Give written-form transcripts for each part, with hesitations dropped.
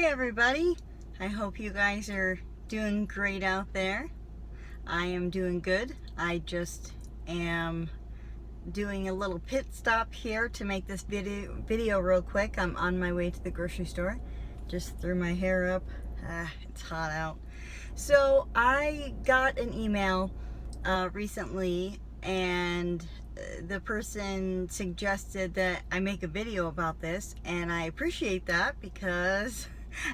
everybody. I hope you guys are doing great out there. I am doing good. I just am doing a little pit stop here to make this video real quick. I'm on my way to the grocery store. Just threw my hair up. It's hot out. So I got an email recently, and the person suggested that I make a video about this, and I appreciate that because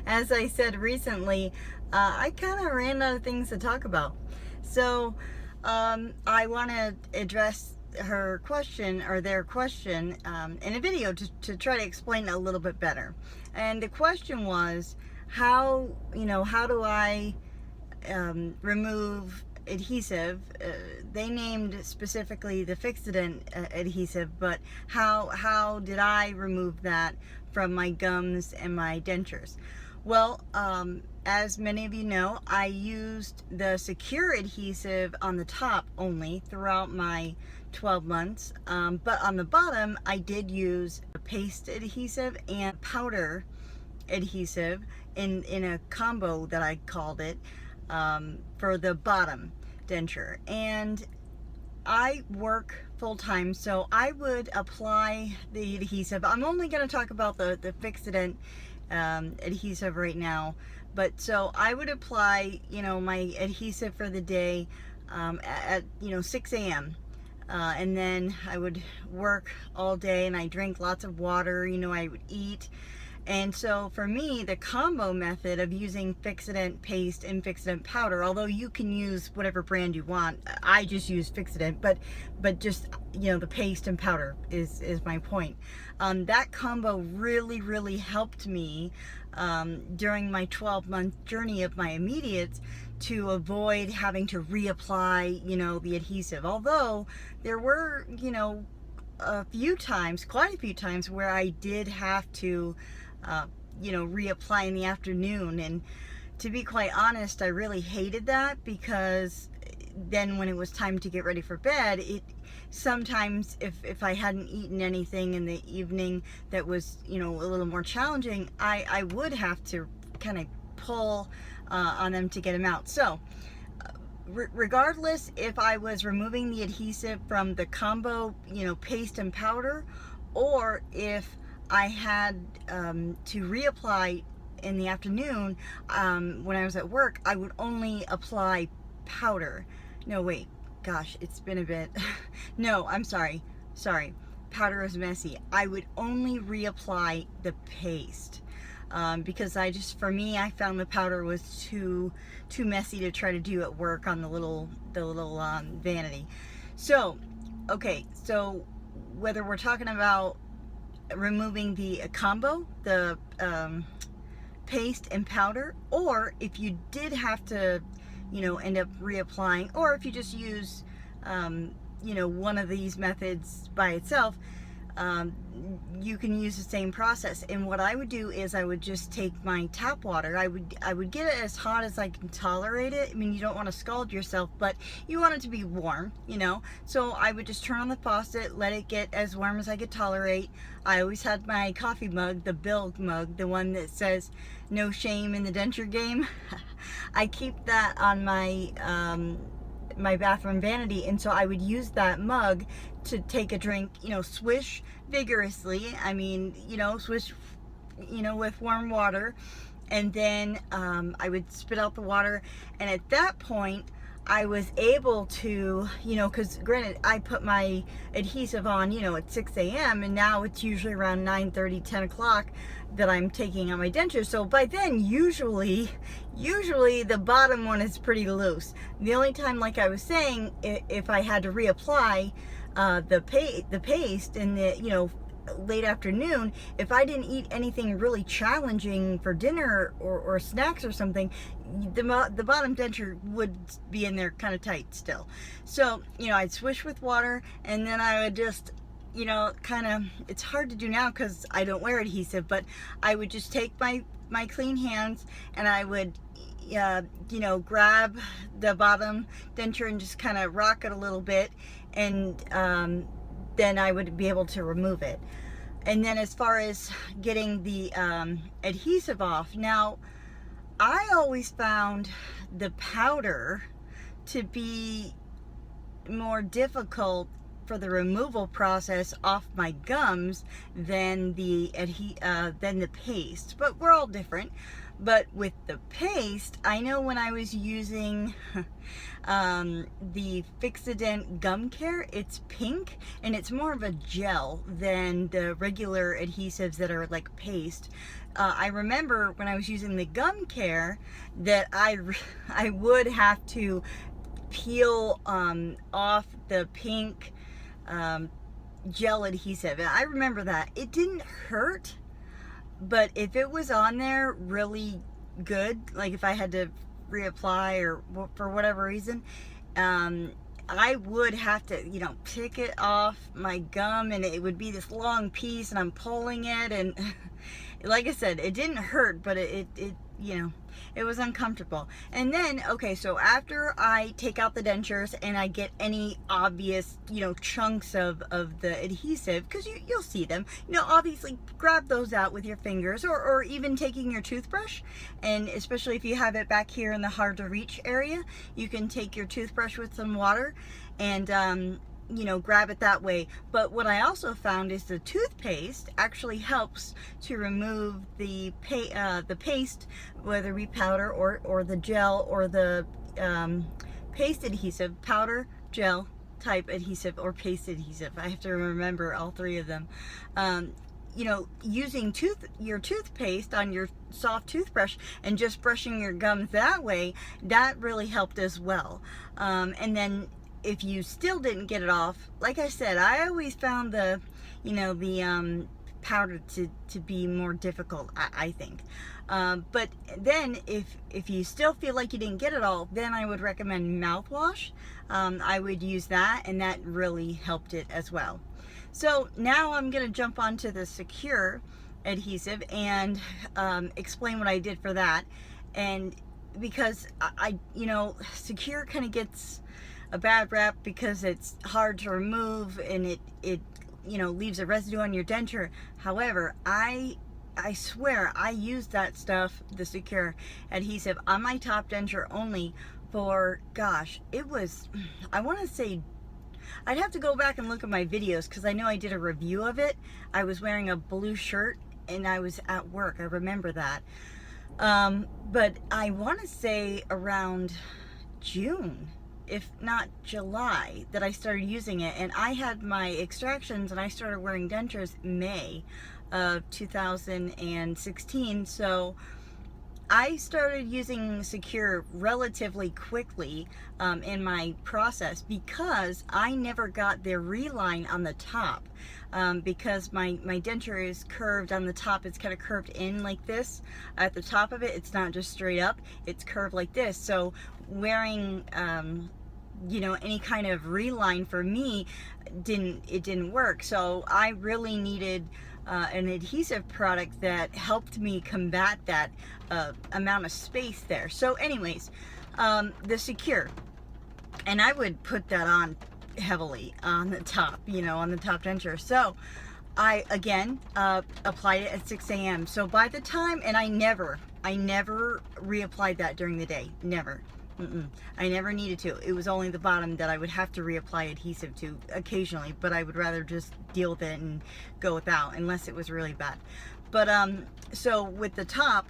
as I said recently, I kind of ran out of things to talk about. So I want to address her question, or their question, in a video to try to explain it a little bit better. And the question was, how do I remove adhesive? They named specifically the Fixident adhesive, but how did I remove that from my gums and my dentures? Well, as many of you know, I used the secure adhesive on the top only throughout my 12 months, but on the bottom I did use a paste adhesive and powder adhesive in a combo that I called it, for the bottom denture. And I work full-time, so I would apply the adhesive. I'm only going to talk about the Fixident adhesive right now, but so I would apply my adhesive for the day at 6 a.m. And then I would work all day, and I drink lots of water. I would eat. And so for me, the combo method of using Fixident paste and Fixident powder, although you can use whatever brand you want, I just use Fixident, but just the paste and powder is my point. That combo really helped me during my 12-month journey of my immediates to avoid having to reapply the adhesive. Although there were quite a few times where I did have to reapply in the afternoon. And to be quite honest, I really hated that, because then when it was time to get ready for bed, sometimes if I hadn't eaten anything in the evening that was a little more challenging, I would have to kind of pull on them to get them out. So regardless if I was removing the adhesive from the combo paste and powder, or if I had to reapply in the afternoon when I was at work, I would only apply powder. No, wait, gosh, it's been a bit. No, I'm sorry. Powder is messy. I would only reapply the paste because for me, I found the powder was too messy to try to do at work on the little vanity. So, okay, so whether we're talking about removing the combo, the paste and powder, or if you did have to end up reapplying, or if you just use one of these methods by itself, you can use the same process. And what I would do is I would just take my tap water. I would get it as hot as I can tolerate it. I mean, you don't want to scald yourself, but you want it to be warm, So I would just turn on the faucet, let it get as warm as I could tolerate. I always had my coffee mug, the Bilg mug, the one that says "No shame in the denture game." I keep that on my my bathroom vanity, and so I would use that mug to take a drink, swish vigorously. I mean, swish, with warm water, and then I would spit out the water. And at that point, I was able to, because granted, I put my adhesive on, at 6 a.m. and now it's usually around 9:30, 10 o'clock that I'm taking on my denture. So by then, usually the bottom one is pretty loose. The only time, like I was saying, if I had to reapply the paste in the, late afternoon, if I didn't eat anything really challenging for dinner or snacks or something, the bottom denture would be in there kind of tight still. So I'd swish with water, and then I would just kind of, it's hard to do now because I don't wear adhesive, but I would just take my clean hands, and I would grab the bottom denture and just kind of rock it a little bit, and then I would be able to remove it. And then as far as getting the adhesive off, now I always found the powder to be more difficult for the removal process off my gums than the paste, but we're all different. But with the paste, I know when I was using the Fixodent Gum Care, it's pink and it's more of a gel than the regular adhesives that are like paste. I remember when I was using the Gum Care that I would have to peel off the pink gel adhesive. And I remember that. It didn't hurt, but if it was on there really good, like if I had to reapply or for whatever reason, I would have to, you know, pick it off my gum, and it would be this long piece, and I'm pulling it, and like I said, it didn't hurt, but it you know, it was uncomfortable. And then, okay, so after I take out the dentures and I get any obvious, you know, chunks of the adhesive, because you'll see them, you know, obviously grab those out with your fingers, or even taking your toothbrush, and especially if you have it back here in the hard to reach area, you can take your toothbrush with some water and you know, grab it that way. But what I also found is the toothpaste actually helps to remove the paste, whether it be powder or the gel or the paste adhesive, powder, gel type adhesive, or paste adhesive. I have to remember all three of them. You know, using your toothpaste on your soft toothbrush and just brushing your gums that way, that really helped as well. And then if you still didn't get it off, like I said, I always found the, you know, the powder to be more difficult, I think. But then if you still feel like you didn't get it all, then I would recommend mouthwash. I would use that, and that really helped it as well. So now I'm going to jump onto the Secure adhesive and explain what I did for that. And because I you know, Secure kind of gets a bad rap because it's hard to remove, and it you know, leaves a residue on your denture. However, I swear I used that stuff, the Secure adhesive, on my top denture only for, gosh, it was, I want to say, I'd have to go back and look at my videos because I know I did a review of it. I was wearing a blue shirt and I was at work, I remember that. But I want to say around June, if not July, that I started using it. And I had my extractions and I started wearing dentures May of 2016. So I started using Secure relatively quickly in my process, because I never got the reline on the top. Because my denture is curved on the top, it's kind of curved in like this. At the top of it, it's not just straight up, it's curved like this. So wearing you know, any kind of reline for me didn't work. So I really needed an adhesive product that helped me combat that amount of space there. So anyways, the Secure, and I would put that on heavily on the top, you know, on the top denture. So I again applied it at 6 a.m. So by the time, and I never reapplied that during the day, never. I never needed to. It was only the bottom that I would have to reapply adhesive to occasionally, but I would rather just deal with it and go without, unless it was really bad. But so with the top,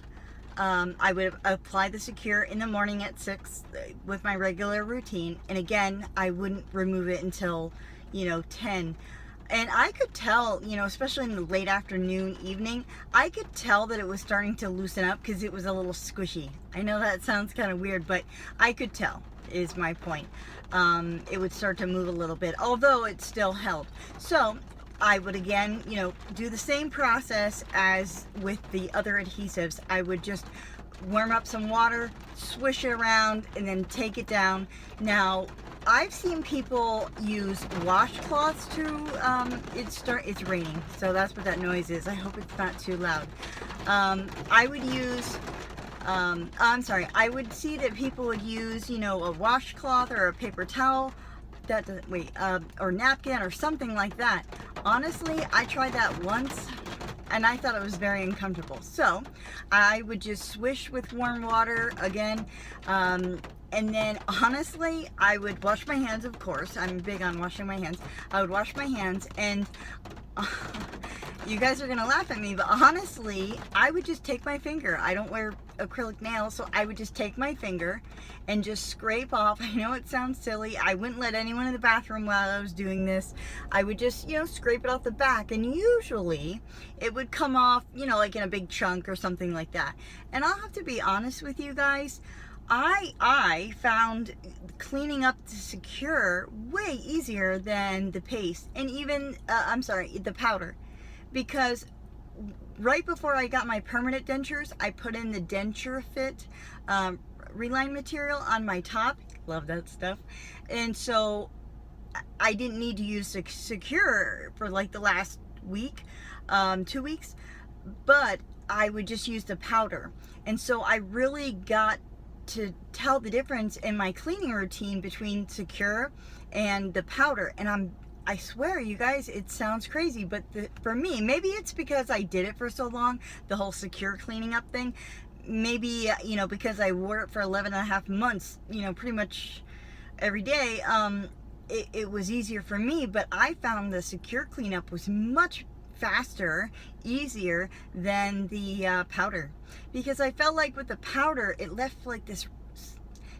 I would apply the Secure in the morning at 6 with my regular routine, and again, I wouldn't remove it until, you know, 10. And I could tell, you know, especially in the late afternoon, evening, I could tell that it was starting to loosen up because it was a little squishy. I know that sounds kind of weird, but I could tell, is my point. It would start to move a little bit, although it still held. So I would again, you know, do the same process as with the other adhesives. I would just warm up some water, swish it around, and then take it down. Now, I've seen people use washcloths to, it's raining, so that's what that noise is. I hope it's not too loud. I would use, I'm sorry, I would see that people would use, you know, a washcloth or a paper towel that doesn't, wait, or napkin or something like that. Honestly, I tried that once and I thought it was very uncomfortable. So I would just swish with warm water again. And then honestly, I would wash my hands, of course. I'm big on washing my hands. I would wash my hands, and you guys are gonna laugh at me, but honestly, I would just take my finger. I don't wear acrylic nails, so I would just take my finger and just scrape off. I know it sounds silly. I wouldn't let anyone in the bathroom while I was doing this. I would just, you know, scrape it off the back, and usually it would come off, you know, like in a big chunk or something like that. And I'll have to be honest with you guys, I found cleaning up the Secure way easier than the paste, and even I'm sorry, the powder, because right before I got my permanent dentures, I put in the denture fit reline material on my top. Love that stuff. And so I didn't need to use Secure for like the last week, 2 weeks, but I would just use the powder. And so I really got to tell the difference in my cleaning routine between Secure and the powder. And I swear, you guys, it sounds crazy, but for me, maybe it's because I did it for so long, the whole Secure cleaning up thing. Maybe, you know, because I wore it for 11.5 months, you know, pretty much every day, it was easier for me. But I found the Secure cleanup was much faster, easier than the powder, because I felt like with the powder, it left like this,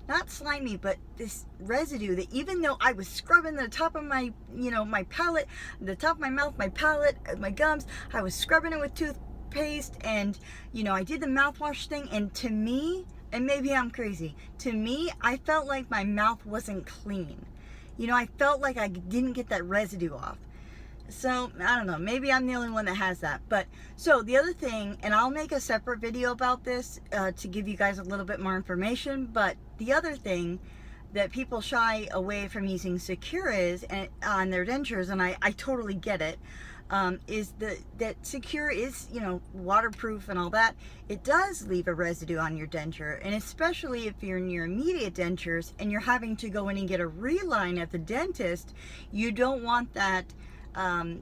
not slimy, but this residue that even though I was scrubbing the top of my, you know, my palate, the top of my mouth, my palate, my gums, I was scrubbing it with toothpaste, and, you know, I did the mouthwash thing, and to me, and maybe I'm crazy, to me, I felt like my mouth wasn't clean. You know, I felt like I didn't get that residue off. So, I don't know, maybe I'm the only one that has that. But, so the other thing, and I'll make a separate video about this to give you guys a little bit more information, but the other thing that people shy away from using Secure is, and on their dentures, and I totally get it, is that Secure is, you know, waterproof and all that. It does leave a residue on your denture, and especially if you're in your immediate dentures and you're having to go in and get a reline at the dentist, you don't want that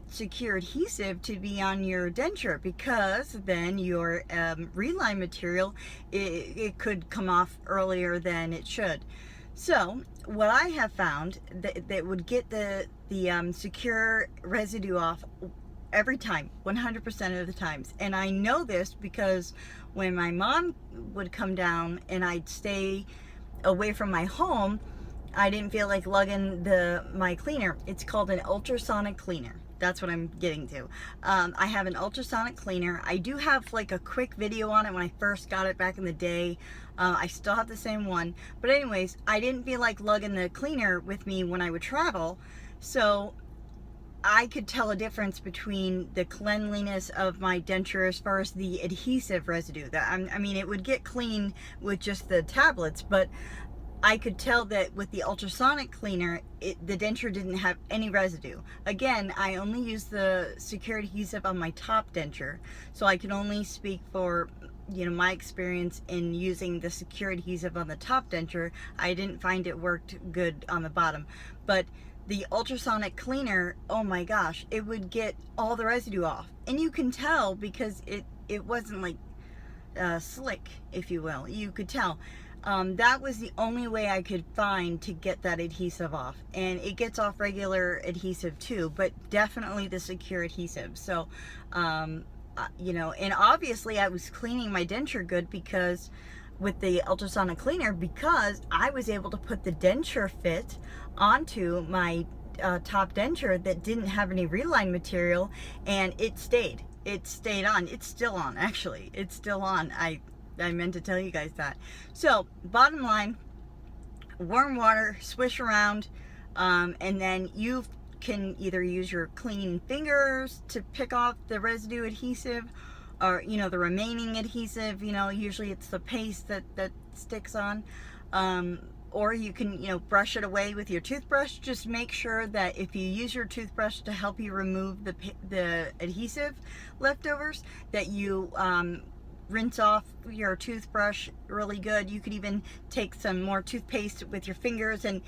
Secure adhesive to be on your denture, because then your reline material, it could come off earlier than it should. So what I have found that would get the Secure residue off every time, 100% of the times. And I know this because when my mom would come down and I'd stay away from my home, I didn't feel like lugging my cleaner. It's called an ultrasonic cleaner. That's what I'm getting to. I have an ultrasonic cleaner. I do have like a quick video on it when I first got it back in the day. I still have the same one. But anyways, I didn't feel like lugging the cleaner with me when I would travel. So I could tell a difference between the cleanliness of my denture as far as the adhesive residue. I mean, it would get clean with just the tablets, but I could tell that with the ultrasonic cleaner, the denture didn't have any residue. Again, I only use the Secure adhesive on my top denture, so I can only speak for, you know, my experience in using the Secure adhesive on the top denture. I didn't find it worked good on the bottom. But the ultrasonic cleaner, oh my gosh, it would get all the residue off. And you can tell because it wasn't like slick, if you will. You could tell. That was the only way I could find to get that adhesive off. And it gets off regular adhesive too, but definitely the Secure adhesive. So, you know, and obviously I was cleaning my denture good because with the ultrasonic cleaner, because I was able to put the denture fit onto my top denture that didn't have any reline material, and it stayed on. It's still on, actually. It's still on. I meant to tell you guys that. So, bottom line, warm water, swish around, and then you can either use your clean fingers to pick off the residue adhesive, or, you know, the remaining adhesive, you know, usually it's the paste that sticks on, or you can, you know, brush it away with your toothbrush. Just make sure that if you use your toothbrush to help you remove the adhesive leftovers, that you rinse off your toothbrush really good. You could even take some more toothpaste with your fingers and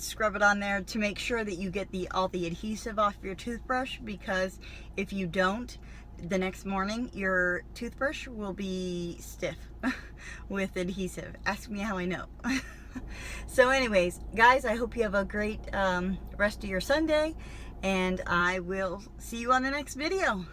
scrub it on there to make sure that you get all the adhesive off your toothbrush, because if you don't, the next morning your toothbrush will be stiff with adhesive. Ask me how I know. So anyways, guys, I hope you have a great rest of your Sunday, and I will see you on the next video.